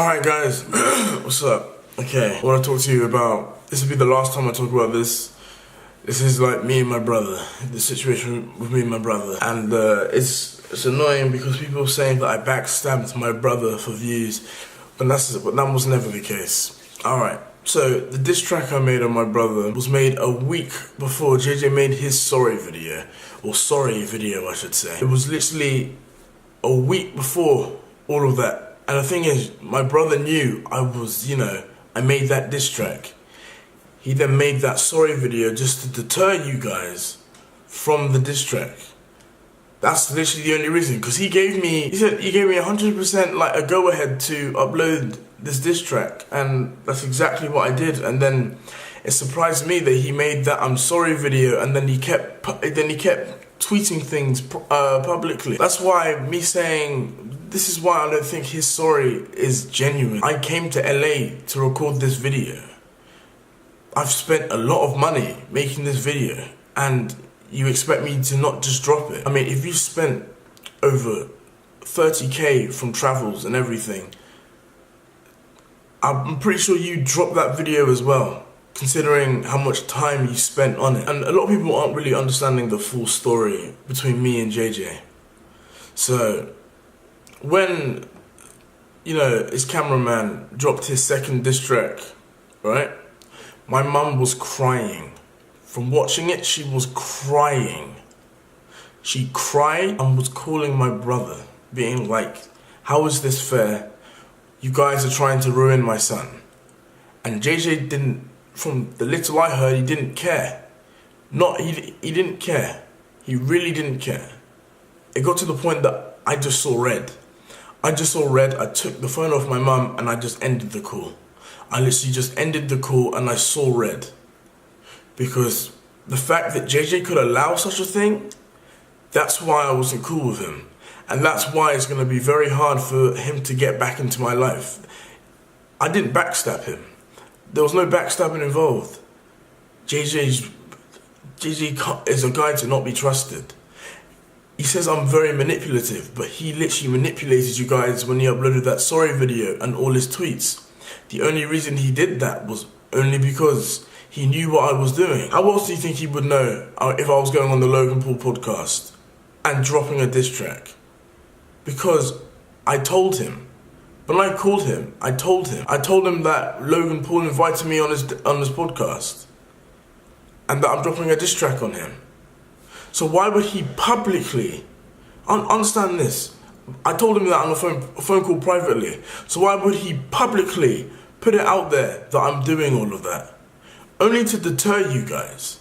Alright guys, what's up? Okay, I want to talk to you about, this will be the last time I talk about this. This is like me and my brother, the situation with me and my brother. And it's annoying because people are saying that I backstabbed my brother for views, but that was never the case. Alright, so the diss track I made on my brother was made a week before JJ made his sorry video, or sorry video I should say. It was literally a week before all of that. And the thing is, my brother knew I made that diss track. He then made that sorry video just to deter you guys from the diss track. That's literally the only reason, because he gave me 100% like a go ahead to upload this diss track, and that's exactly what I did. And then it surprised me that he made that I'm sorry video, and then he kept tweeting things publicly. That's why this is why I don't think his sorry is genuine. I came to LA to record this video. I've spent a lot of money making this video, and you expect me to not just drop it? I mean, if you spent over 30k from travels and everything, I'm pretty sure you dropped that video as well, considering how much time you spent on it. And a lot of people aren't really understanding the full story between me and JJ. So when, his cameraman dropped his second diss track, right? My mum was crying. From watching it, she was crying. She cried and was calling my brother, being like, how is this fair? You guys are trying to ruin my son. And JJ didn't, from the little I heard, he didn't care. He didn't care. He really didn't care. It got to the point that I just saw red. I took the phone off my mum and I just ended the call. I literally just ended the call and I saw red. Because the fact that JJ could allow such a thing, that's why I wasn't cool with him. And that's why it's going to be very hard for him to get back into my life. I didn't backstab him. There was no backstabbing involved. JJ is a guy to not be trusted. He says I'm very manipulative, but he literally manipulated you guys when he uploaded that sorry video and all his tweets. The only reason he did that was only because he knew what I was doing. How else do you think he would know if I was going on the Logan Paul podcast and dropping a diss track? Because I told him. When I called him, I told him that Logan Paul invited me on his podcast and that I'm dropping a diss track on him. So why would he publicly, understand this, I told him that on a phone call privately, so why would he publicly put it out there that I'm doing all of that? Only to deter you guys.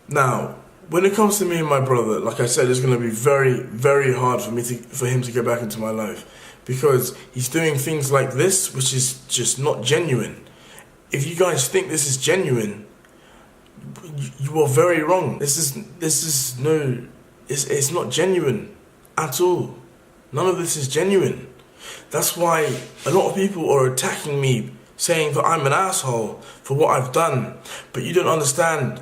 Now, when it comes to me and my brother, like I said, it's going to be very, very hard for him to get back into my life, because he's doing things like this, which is just not genuine. If you guys think this is genuine, you are very wrong. It's not genuine at all. None of this is genuine. That's why a lot of people are attacking me, saying that I'm an asshole for what I've done. But you don't understand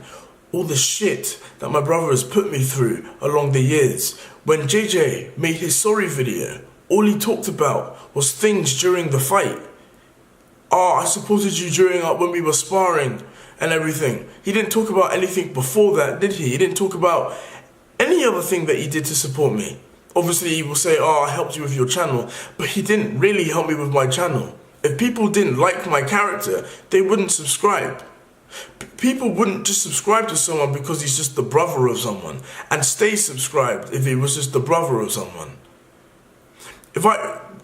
all the shit that my brother has put me through along the years. When JJ made his sorry video, all he talked about was things during the fight. I supported you when we were sparring and everything. He didn't talk about anything before that, did he? He didn't talk about any other thing that he did to support me. Obviously, he will say, I helped you with your channel, but he didn't really help me with my channel. If people didn't like my character, they wouldn't subscribe. People wouldn't just subscribe to someone because he's just the brother of someone, and stay subscribed if he was just the brother of someone.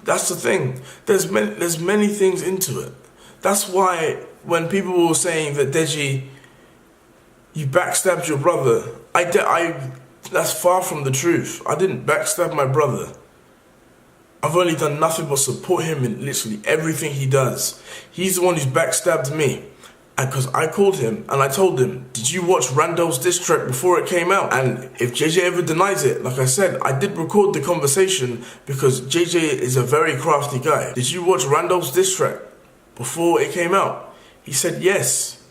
That's the thing. There's many things into it. That's why when people were saying that, Deji, you backstabbed your brother, that's far from the truth. I didn't backstab my brother. I've only done nothing but support him in literally everything he does. He's the one who's backstabbed me. And because I called him and I told him, did you watch Randall's diss track before it came out? And if JJ ever denies it, like I said, I did record the conversation because JJ is a very crafty guy. Did you watch Randall's diss track before it came out? He said yes.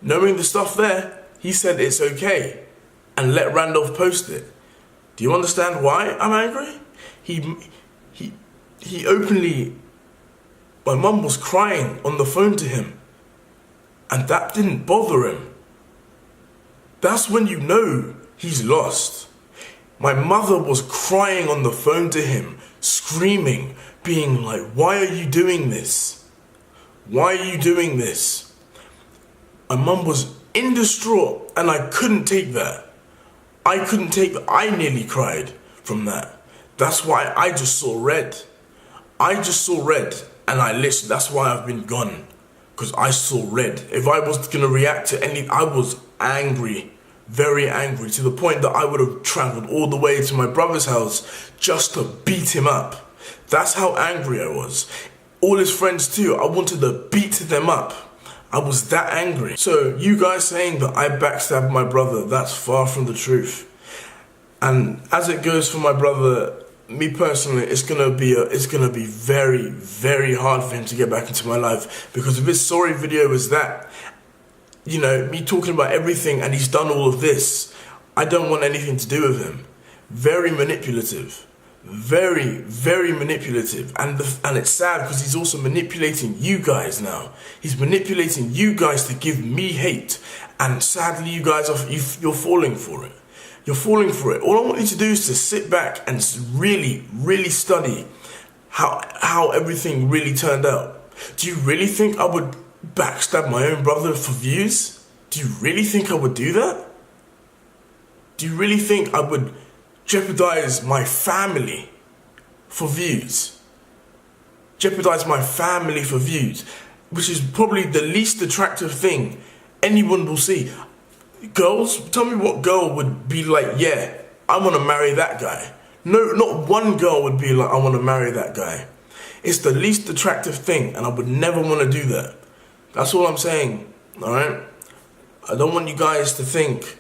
Knowing the stuff there, he said it's okay and let Randolph post it. Do you understand why I'm angry? he openly, my mum was crying on the phone to him, and that didn't bother him. That's when you know he's lost. My mother was crying on the phone to him, screaming, being like, why are you doing this? Why are you doing this? My mum was in distraught, and I couldn't take that. I nearly cried from that. That's why I just saw red. I just saw red, and that's why I've been gone. Because I saw red. If I was going to react to I was angry. Very angry, to the point that I would have travelled all the way to my brother's house just to beat him up. That's how angry I was. All his friends too, I wanted to beat them up. I was that angry. So you guys saying that I backstabbed my brother, that's far from the truth. And as it goes for my brother, me personally, it's gonna be very, very hard for him to get back into my life, because if his sorry video is that, you know, me talking about everything and he's done all of this, I don't want anything to do with him. Very manipulative. Very, very manipulative. And it's sad because he's also manipulating you guys now. He's manipulating you guys to give me hate. And sadly, you guys, you're falling for it. You're falling for it. All I want you to do is to sit back and really, really study how everything really turned out. Do you really think I would backstab my own brother for views? Do you really think I would do that? Do you really think I would jeopardize my family for views? Jeopardize my family for views, which is probably the least attractive thing anyone will see. Girls, tell me what girl would be like, yeah, I want to marry that guy. No, not one girl would be like, I want to marry that guy. It's the least attractive thing, and I would never want to do that. That's all I'm saying, alright? I don't want you guys to think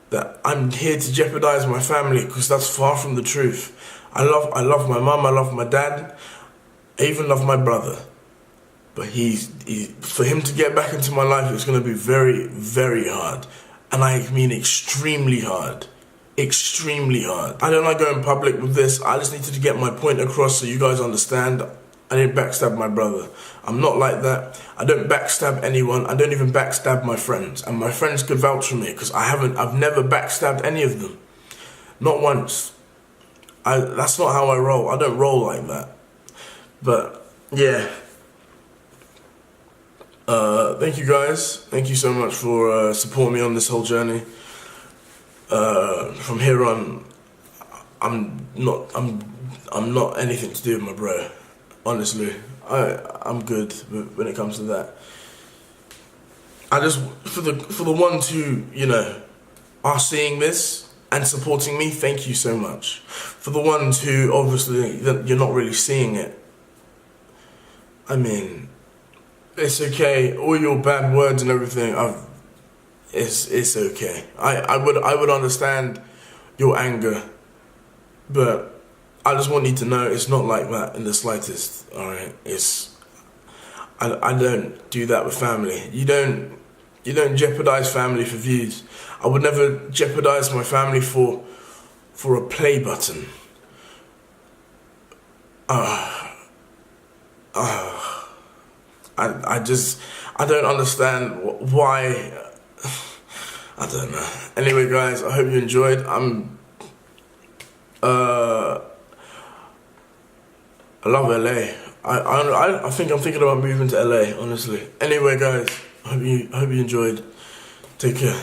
that I'm here to jeopardize my family, because that's far from the truth. I love my mum, I love my dad, I even love my brother. But for him to get back into my life, it's going to be very, very hard. And I mean extremely hard. Extremely hard. I don't like going public with this. I just needed to get my point across so you guys understand. I didn't backstab my brother. I'm not like that. I don't backstab anyone. I don't even backstab my friends. And my friends could vouch for me, because I've never backstabbed any of them. Not once. That's not how I roll. I don't roll like that. But, yeah. Thank you guys. Thank you so much for supporting me on this whole journey. From here on, I'm not anything to do with my bro. Honestly, I'm good when it comes to that. I just, for the ones who, you know, are seeing this and supporting me, thank you so much. For the ones who obviously you're not really seeing it, I mean, it's okay. All your bad words and everything, it's okay. I would understand your anger, but I just want you to know it's not like that in the slightest. All right, I don't do that with family. You don't jeopardize family for views. I would never jeopardize my family for a play button. I don't understand why. I don't know. Anyway, guys, I hope you enjoyed. I love LA. I think I'm thinking about moving to LA, honestly. Anyway, guys, I hope you enjoyed. Take care.